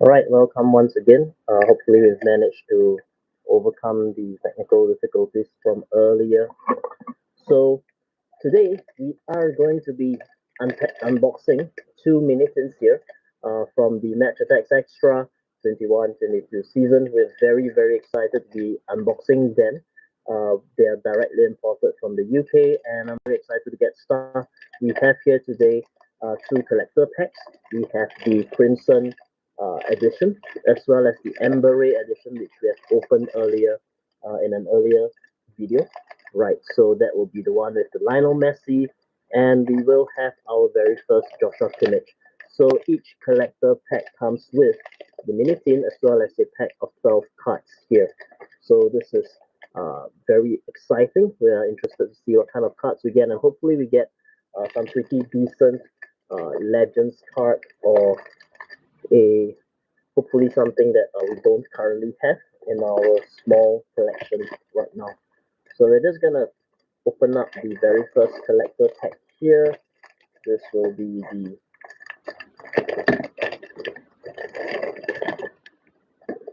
All right, welcome once again. Hopefully, we've managed to overcome the technical difficulties from earlier. So, today we are going to be unboxing two mini tins here from the Match Attacks Extra 21-22 season. We're very excited to be unboxing them. They are directly imported from the UK, and I'm very excited to get started. We have here today two collector packs. We have the Crimson edition, as well as the Amber Ray edition, which we have opened earlier in an earlier video. Right, so that will be the one with the Lionel Messi, and we will have our very first Joshua Kimmich. So each collector pack comes with the mini tin as well as a pack of 12 cards here. So this is very exciting. We are interested to see what kind of cards we get, and hopefully we get some pretty decent Legends card or a hopefully something that we don't currently have in our small collection right now. So we're just gonna open up the very first collector pack here. This will be the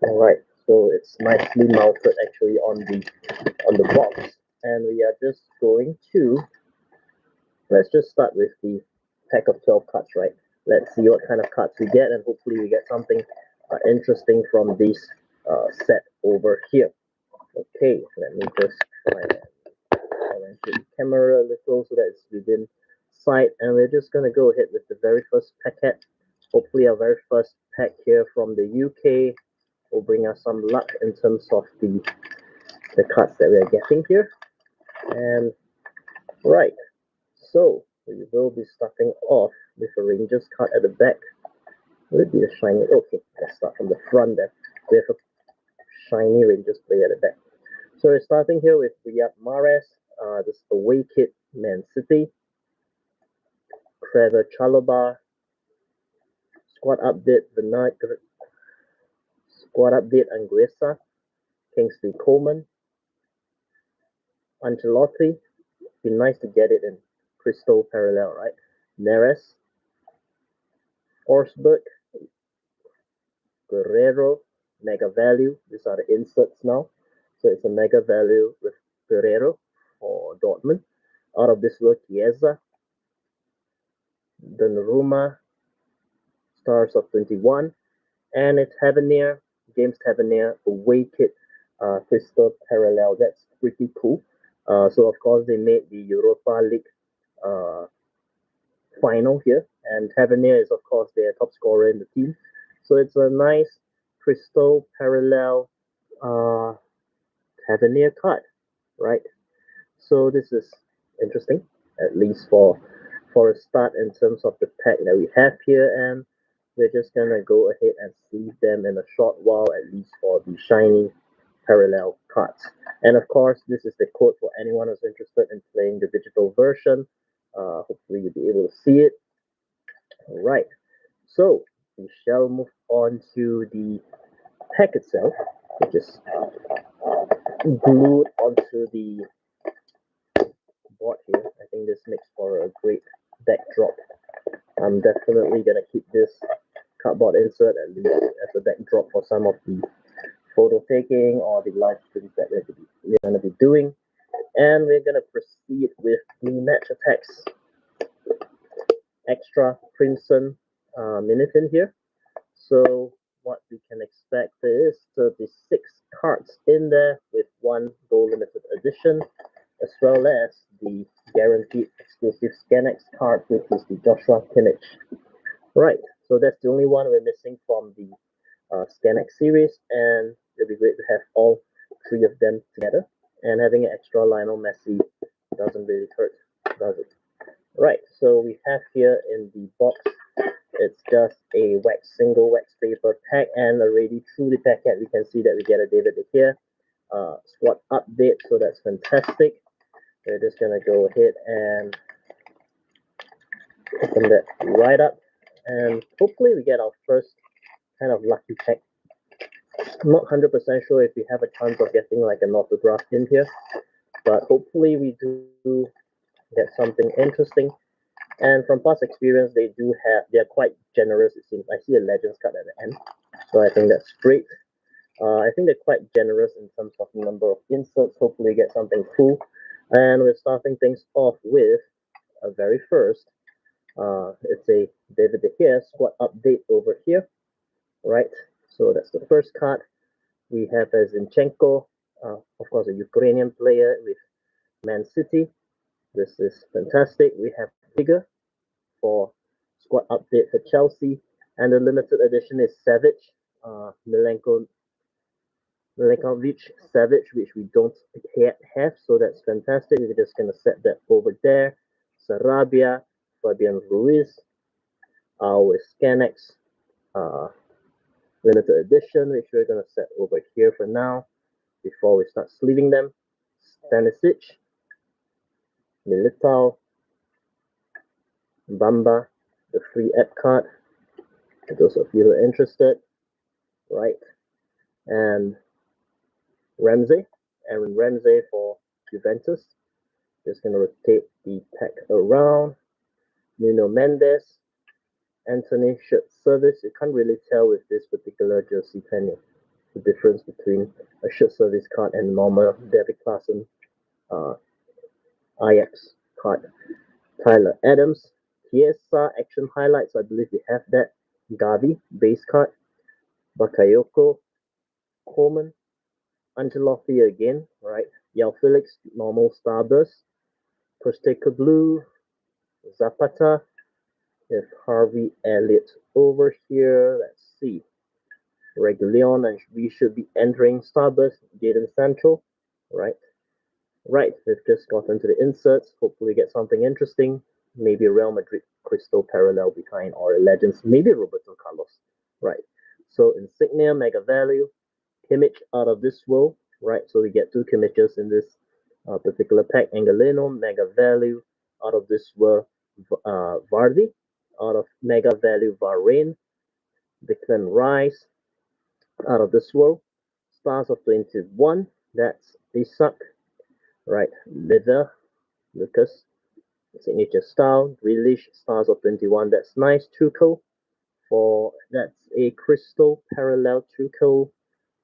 alright. So it's nicely mounted actually on the box, and we are just going to let's just start with the pack of 12 cards, right? Let's see what kind of cards we get, and hopefully we get something interesting from this set over here. Okay, let me just try and arrange the camera a little so that it's within sight, and we're just gonna go ahead with the very first packet. Hopefully our very first pack here from the UK will bring us some luck in terms of the cards that we are getting here. And right, so we will be starting off with a Rangers card at the back. Will it be a shiny? Okay, let's start from the front then. We have a shiny Rangers player at the back. So we're starting here with Riyad Mahrez, this away kit, Man City, Trevor Chalobah, squad update squad update Anguissa, Kingsley Coleman, Ancelotti. Be nice to get it in crystal parallel, right? Neres, Forsberg, Guerrero, Mega Value. These are the inserts now. So it's a Mega Value with Guerrero for Dortmund. Out of this world, Chiesa, Donnarumma, Stars of 21, and it's Tavernier, James Tavernier, away kit, crystal parallel. That's pretty cool. So of course they made the Europa League uh, final here, and Tavernier is of course their top scorer in the team. So it's a nice crystal parallel uh, Tavernier card, right? So this is interesting, at least for a start in terms of the pack that we have here, and we're just gonna go ahead and see them in a short while, at least for the shiny parallel cards. And of course, this is the code for anyone who's interested in playing the digital version. Hopefully, you'll be able to see it. All right, so we shall move on to the pack itself, which is glued onto the board here. I think this makes for a great backdrop. I'm definitely gonna keep this cardboard insert at least as a backdrop for some of the photo taking or the live streams that we're gonna be doing. And we're gonna proceed with the Match Attacks Extra Crimson Minitin here. So what we can expect is 36 cards in there with one gold limited edition, as well as the guaranteed exclusive ScanX card, which is the Joshua Kimmich. Right, so that's the only one we're missing from the ScanX series, and it'll be great to have all three of them together. And having an extra Lionel Messi doesn't really hurt, does it? Right, so we have here in the box, it's just a single wax paper pack, and already through the packet we can see that we get a David De Gea squad update, so that's fantastic. We're just gonna go ahead and open that right up, and hopefully we get our first kind of lucky pack. I'm not 100% sure if we have a chance of getting like an autograph in here, but hopefully we do get something interesting. And from past experience, they're quite generous. It seems I see a Legends card at the end, So I think that's great. I think they're quite generous in terms of number of inserts. Hopefully, get something cool. And we're starting things off with a very first. It's a David De Gea squad update over here, right? So that's the first card. We have a Zinchenko, of course, a Ukrainian player with Man City. This is fantastic. We have Figure for squad update for Chelsea, and the limited edition is Savage, Milenkovic Savage, which we don't yet have, so that's fantastic. We're just gonna set that over there. Sarabia, Fabian Ruiz, our Scanex uh, limited edition, which we're gonna set over here for now before we start sleeving them. Stanisic, Militao, Bamba, the free app card. For those of you who are interested, right? And Ramsey, Aaron Ramsey for Juventus. Just gonna rotate the pack around. Nuno Mendes, Anthony shirt service. You can't really tell with this particular jersey, can you? The difference between a shirt service card and normal David Klassen uh, Ajax card. Tyler Adams, Chiesa action highlights. I believe we have that. Gavi base card. Bakayoko, Coleman, Ancelotti again, right? Yao Felix normal starburst. Postecoglou, Zapata, if Harvey Elliott over here. Let's see. Regulion, and we should be entering Starburst, Jadon Sancho, right? Right, we've just gotten to the inserts. Hopefully, get something interesting. Maybe Real Madrid Crystal parallel behind, or Legends, maybe Roberto Carlos, right? So, Insignia, Mega Value, Kimmich out of this world, right? So, we get two Kimmiches in this particular pack. Angelino, Mega Value, out of this world, Vardy, out of Mega Value, Varane, Declan Rice, out of this world. Stars of 21, that's Isak, right? Liver, Lucas, signature style. Grealish, stars of 21, that's nice. Tuchel, for that's a crystal parallel Tuchel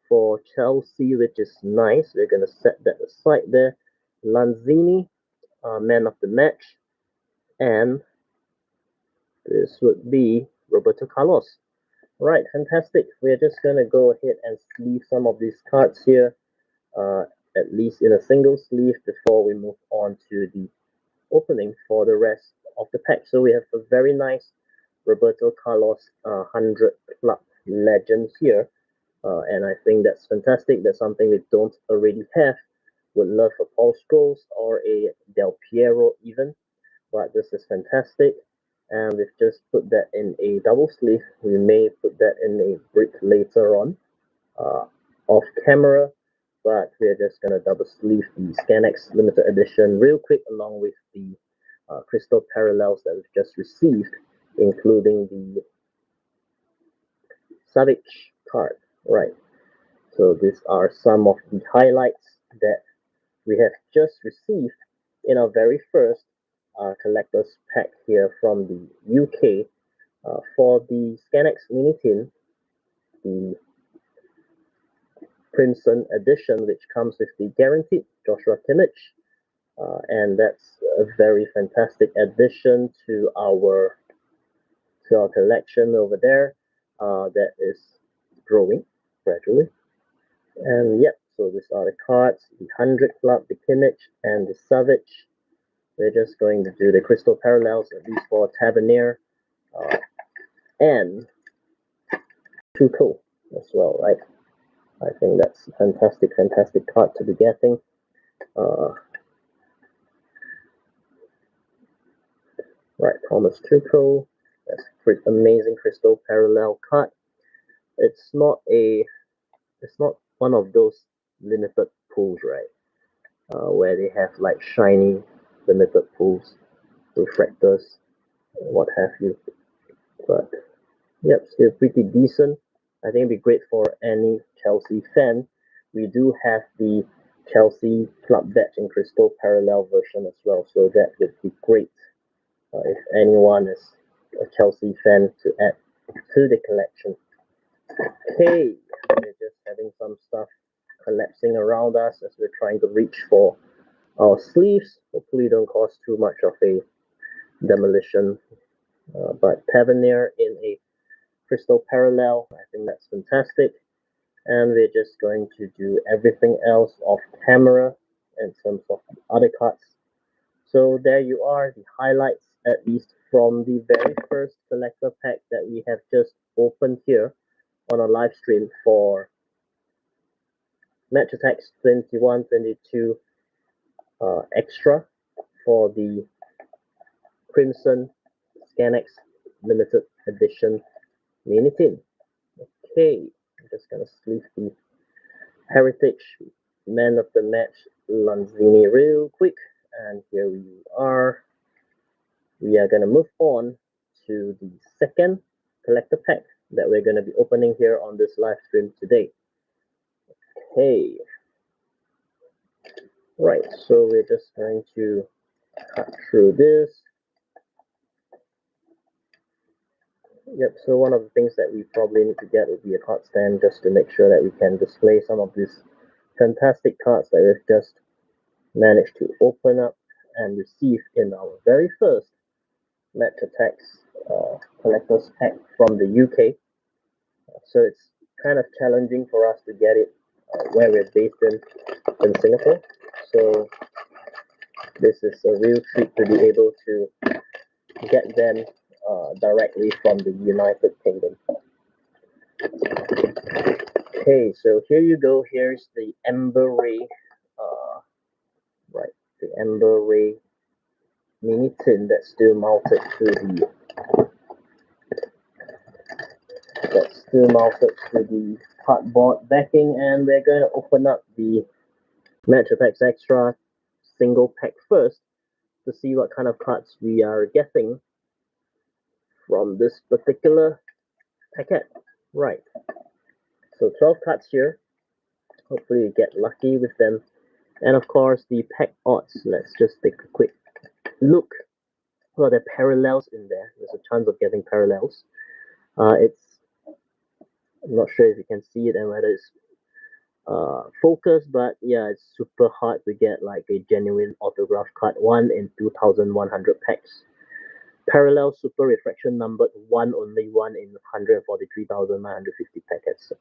for Chelsea, which is nice. We're going to set that aside there. Lanzini, man of the match. And this would be Roberto Carlos. Right, fantastic. We're just going to go ahead and sleeve some of these cards here, uh, at least in a single sleeve, before we move on to the opening for the rest of the pack. So we have a very nice Roberto Carlos 100 Club Legend here, and I think that's fantastic. That's something we don't already have. Would love a Paul Scholes or a Del Piero even, but this is fantastic. And we've just put that in a double sleeve. We may put that in a brick later on, uh, off camera, but we're just gonna double sleeve the Scanex limited edition real quick, along with the crystal parallels that we've just received, including the Savage card. Right. So these are some of the highlights that we have just received in our very first collector's pack here from the UK, for the Scanex Mini Tin, the Crimson Edition, which comes with the guaranteed Joshua Kimmich, and that's a very fantastic addition to our collection over there. That is growing gradually. And yep, so these are the cards: the 100 Club, the Kimmich, and the Savage. We're just going to do the crystal parallels, at least for Tavernier, and Tuchel as well, right? I think that's a fantastic card to be getting. Right, Thomas Tuchel. That's a amazing crystal parallel card. It's not one of those limited pools, right? Where they have like shiny limited pools, refractors, what have you. But yep, still pretty decent. I think it'd be great for any Chelsea fan. We do have the Chelsea Club Badge in Crystal Parallel version as well, so that would be great if anyone is a Chelsea fan to add to the collection. Okay, we're just having some stuff collapsing around us as we're trying to reach for our sleeves. Hopefully, don't cause too much of a demolition. But Tavernier in a crystal parallel, I think that's fantastic. And we're just going to do everything else off camera in terms of the other cards. So there you are, the highlights at least from the very first collector pack that we have just opened here on a live stream for Match Attax 21-22 Extra for the Crimson Scanex Limited Edition Mini Tin. Okay, I'm just gonna sleeve the Heritage Man of the Match Lanzini real quick, and here we are. We are gonna move on to the second collector pack that we're gonna be opening here on this live stream today. Okay, right, so we're just going to cut through this. Yep, so one of the things that we probably need to get would be a card stand just to make sure that we can display some of these fantastic cards that we've just managed to open up and receive in our very first Match Attax collector's pack from the UK. So it's kind of challenging for us to get it where we're based in Singapore. So this is a real treat to be able to get them directly from the United Kingdom. Okay, so here you go. Here's the Ember Ray, right? The Ember Ray mini tin that's still mounted to the cardboard backing, and we're going to open up the Match Attax Extra single pack first to see what kind of cards we are getting from this particular packet. Right, so 12 cards here. Hopefully you get lucky with them. And of course the pack odds. Let's just take a quick look. Well, there are parallels in there. There's a chance of getting parallels. I'm not sure if you can see it and whether it's focused, but yeah, it's super hard to get like a genuine autograph card. 1 in 2,100 packs. Parallel super refraction numbered 1 only 1 in 143,950 packets.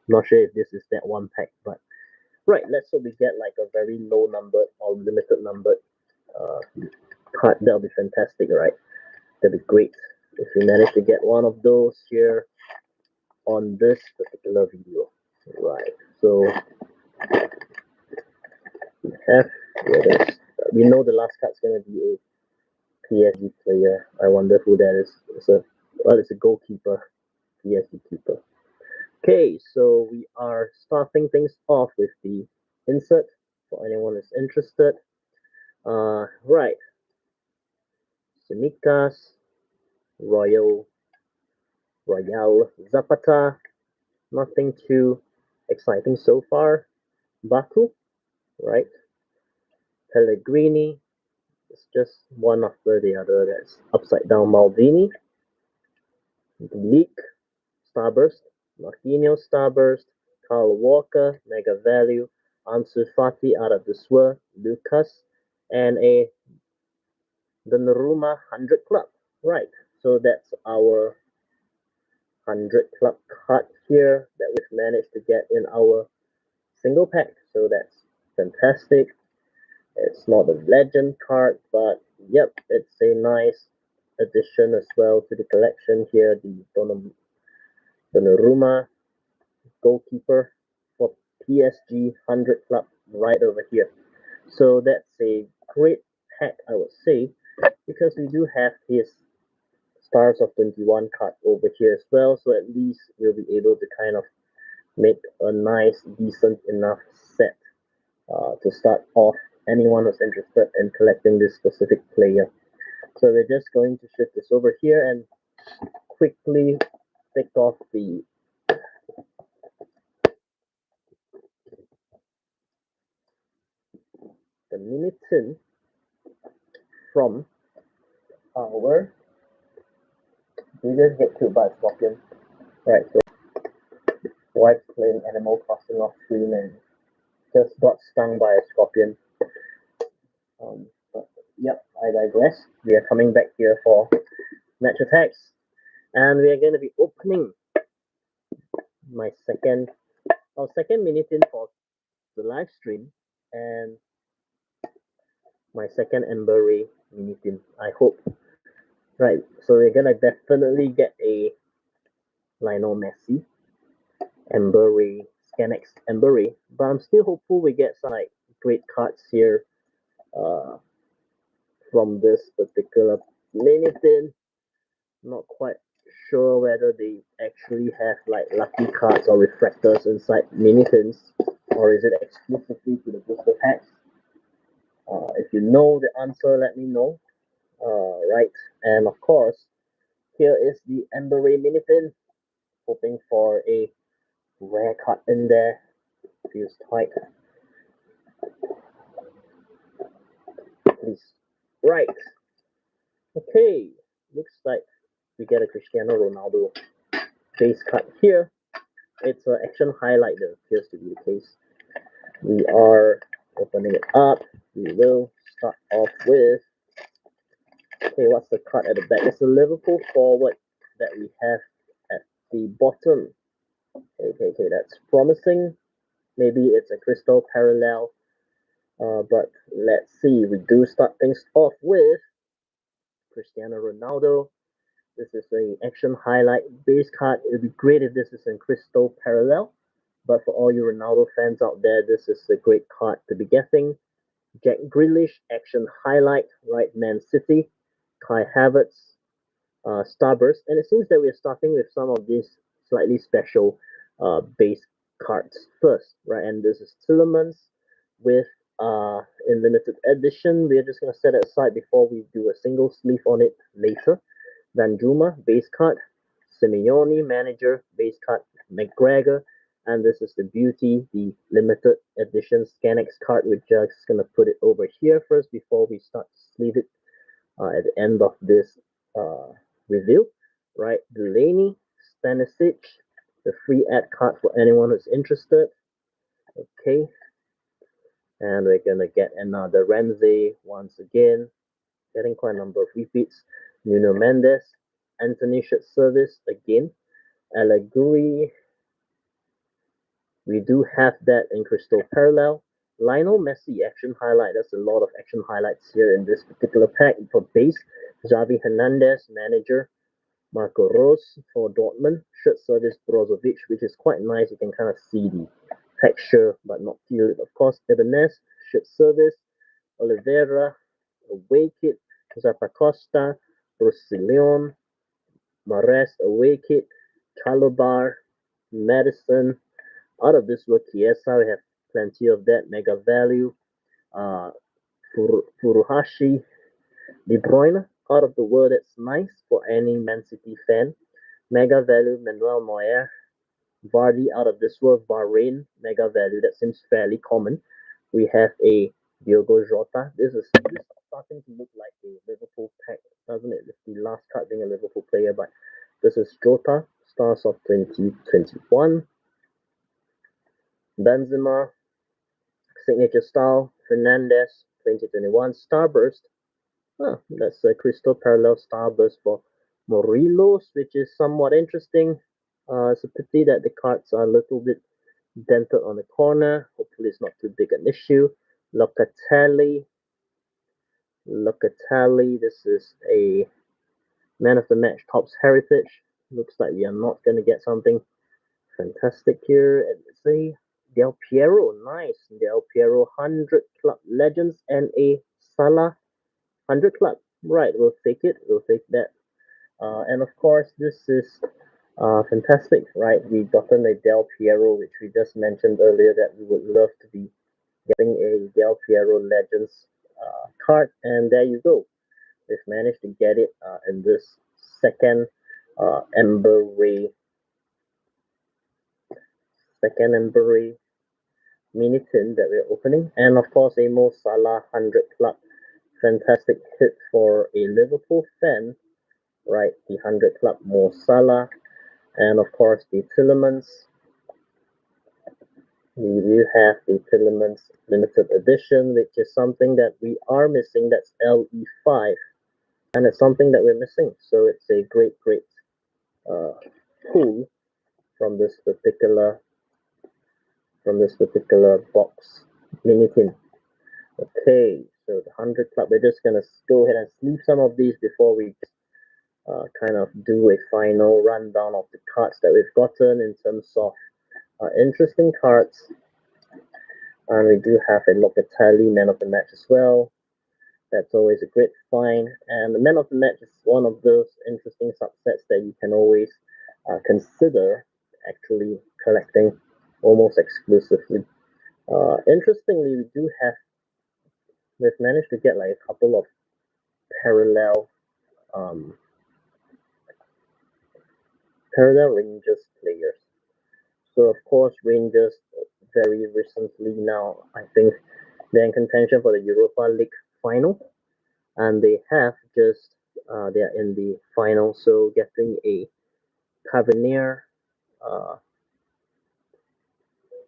Not sure if this is that one pack, but right, let's hope we get like a very low numbered or limited numbered uh, card. That'll be fantastic, right? That'd be great if we manage to get one of those here on this particular video. Right, so we have we know the last card's gonna be a PSG player. I wonder who that is. It's a goalkeeper, PSG keeper. Okay, so we are starting things off with the insert for anyone who's interested. Right, Simikas, Royal Zapata, nothing too exciting so far. Baku, right? Pellegrini, it's just one after the other. That's upside down Maldini. Leak, Starburst, Marquinhos Starburst, Kyle Walker, Mega Value, Ansu Fati out of the Swir, Lucas, and a Donnarumma 100 Club. Right, so that's our 100 Club card here that we've managed to get in our single pack. So that's fantastic. It's not a legend card, but yep, it's a nice addition as well to the collection here. The Donnarumma goalkeeper for PSG 100 Club right over here. So that's a great pack, I would say, because we do have his Stars of 21 card over here as well. So at least we'll be able to kind of make a nice, decent enough set to start off anyone who's interested in collecting this specific player. So we're just going to shift this over here and quickly take off the mini tin from our. We just get to by scorpion. Right, so wife's playing Animal Crossing off screen and just got stung by a scorpion. But yep, I digress. We are coming back here for match attacks, and we are going to be opening my second mini tin for the live stream, and my second Ember Ray mini tin. I hope. Right, so we're gonna definitely get a Lionel Messi, Ember Ray, Scanex Ember Ray, but I'm still hopeful we get some like great cards here uh, from this particular mini tin. Not quite sure whether they actually have like lucky cards or refractors inside mini tins, or is it exclusively to the booster packs? If you know the answer, let me know. Right, and of course, here is the Ember Ray mini tin. Hoping for a rare card in there. Feels tight. Please. Right. Okay. Looks like we get a Cristiano Ronaldo base card here. It's an action highlight that appears to be the case. We are opening it up. We will start off with. Okay, what's the card at the back? It's a Liverpool forward that we have at the bottom. Okay, that's promising. Maybe it's a crystal parallel. But let's see. We do start things off with Cristiano Ronaldo. This is a action highlight base card. It would be great if this is in crystal parallel. But for all you Ronaldo fans out there, this is a great card to be getting. Jack Grealish, action highlight, right? Man City, Kai Havertz, Starburst, and it seems that we're starting with some of these slightly special base cards first, right? And this is Tillemans with in limited edition. We're just gonna set it aside before we do a single sleeve on it later. Danjuma base card, Simeone manager base card, McGregor, and this is the beauty, the limited edition Scanex card. We're just gonna put it over here first before we start to sleeve it at the end of this uh, review, right? Delaney, Stanisic, the free ad card for anyone who's interested. Okay, and we're gonna get another Ramsey once again, getting quite a number of repeats. Nuno Mendes, Anthony Shirt Service again, Allegri. We do have that in Crystal Parallel. Lionel Messi action highlight. There's a lot of action highlights here in this particular pack for base. Xavi Hernandez, manager. Marco Rose for Dortmund. Shirt service Brozovic, which is quite nice. You can kind of see the texture, but not feel it. Of course, Ibanez, shirt service. Oliveira, away kit. Zappacosta, Roussillon, Mares, away kit. Calabar, Madison. Out of this work, Chiesa, we have plenty of that. Mega value. Uh, Furuhashi, De Bruyne, out of the world, that's nice for any Man City fan. Mega value, Manuel Neuer. Vardy, out of this world, Bahrain, mega value, that seems fairly common. We have a Diogo Jota. This is starting to look like a Liverpool pack, doesn't it? With the last card being a Liverpool player, but this is Jota, stars of 2021. Benzema, signature style, Fernandez, 2021. Starburst, that's a crystal parallel starburst for Morelos, which is somewhat interesting. It's a pity that the cards are a little bit dented on the corner. Hopefully, it's not too big an issue. Locatelli. This is a man of the match, Topps Heritage. Looks like we are not going to get something fantastic here. And let's see. Del Piero, nice. Del Piero 100 Club Legends and a Salah 100 Club. Right, we'll take it. We'll take that. And of course, this is fantastic, right? We've gotten a Del Piero, which we just mentioned earlier that we would love to be getting a Del Piero Legends card. And there you go. We've managed to get it in this second Ember Ray mini tin that we're opening. And of course, a Mo Salah 100 Club. Fantastic hit for a Liverpool fan, right? The 100 Club Mo Salah. And of course, the Tillemans, We do have the Filaments Limited Edition, which is something that we are missing. That's LE5, and it's something that we're missing. So it's a great uh, pull from this particular box mini tin. Okay, so the 100 club. We're just gonna go ahead and sleeve some of these before we kind of do a final rundown of the cards that we've gotten in terms of interesting cards. And we do have a Locatelli Man of the Match as well. That's always a great find. And the Man of the Match is one of those interesting subsets that you can always consider actually collecting almost exclusively. Interestingly, we've managed to get like a couple of parallel um, parallel Rangers players. So of course, Rangers very recently now, I think they're in contention for the Europa League final, and they are in the final. So getting a Tavernier, uh,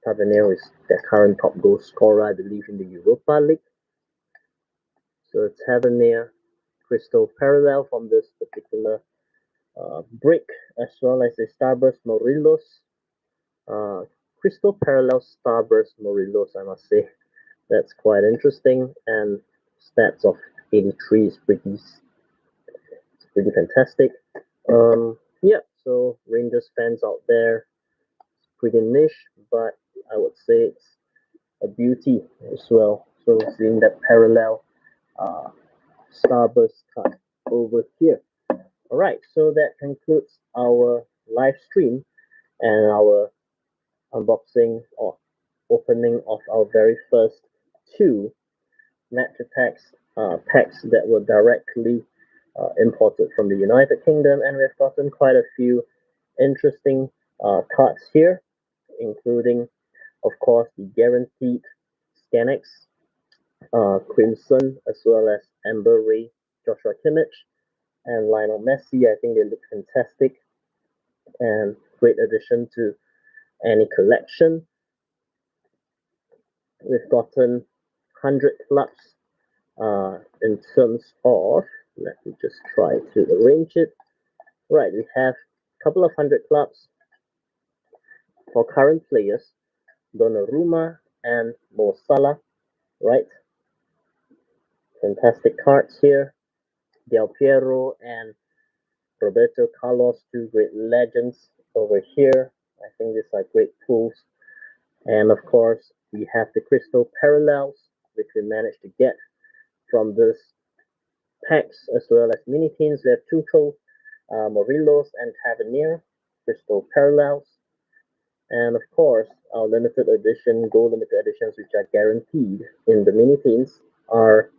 Tavernier is their current top goal scorer, I believe, in the Europa League. So Tavernier, Crystal Parallel from this particular break, as well as a Starburst Morelos. Uh, Crystal Parallel Starburst Morelos, I must say. That's quite interesting, and stats of 83 is pretty fantastic. Yeah, so Rangers fans out there, pretty niche, but I would say it's a beauty as well. So seeing that parallel uh, Starburst cut over here. All right, so that concludes our live stream and our unboxing or opening of our very first two Match Attax packs that were directly imported from the United Kingdom, and we've gotten quite a few interesting cards here, including, of course, the guaranteed Scanx, Crimson, as well as Amber Ray, Joshua Kimmich, and Lionel Messi. I think they look fantastic and great addition to any collection. We've gotten 100 clubs in terms of, let me just try to arrange it. Right, we have a couple of 100 clubs for current players, Donnarumma and Mo Salah, right? Fantastic cards here. Del Piero and Roberto Carlos, two great legends over here. I think these are great pulls. And of course, we have the Crystal Parallels, which we managed to get from this packs as well as mini tins. We have Tuchel, Morelos, and Tavernier, Crystal Parallels. And of course, our limited edition, gold limited editions, which are guaranteed in the mini tins, are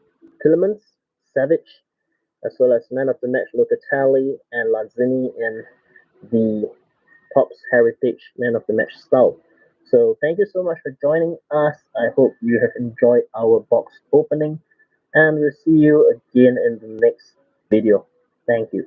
Filaments, Savage, as well as Man of the Match Locatelli and Lanzini in the Topps Heritage Man of the Match style. So thank you so much for joining us. I hope you have enjoyed our box opening, and we'll see you again in the next video. Thank you.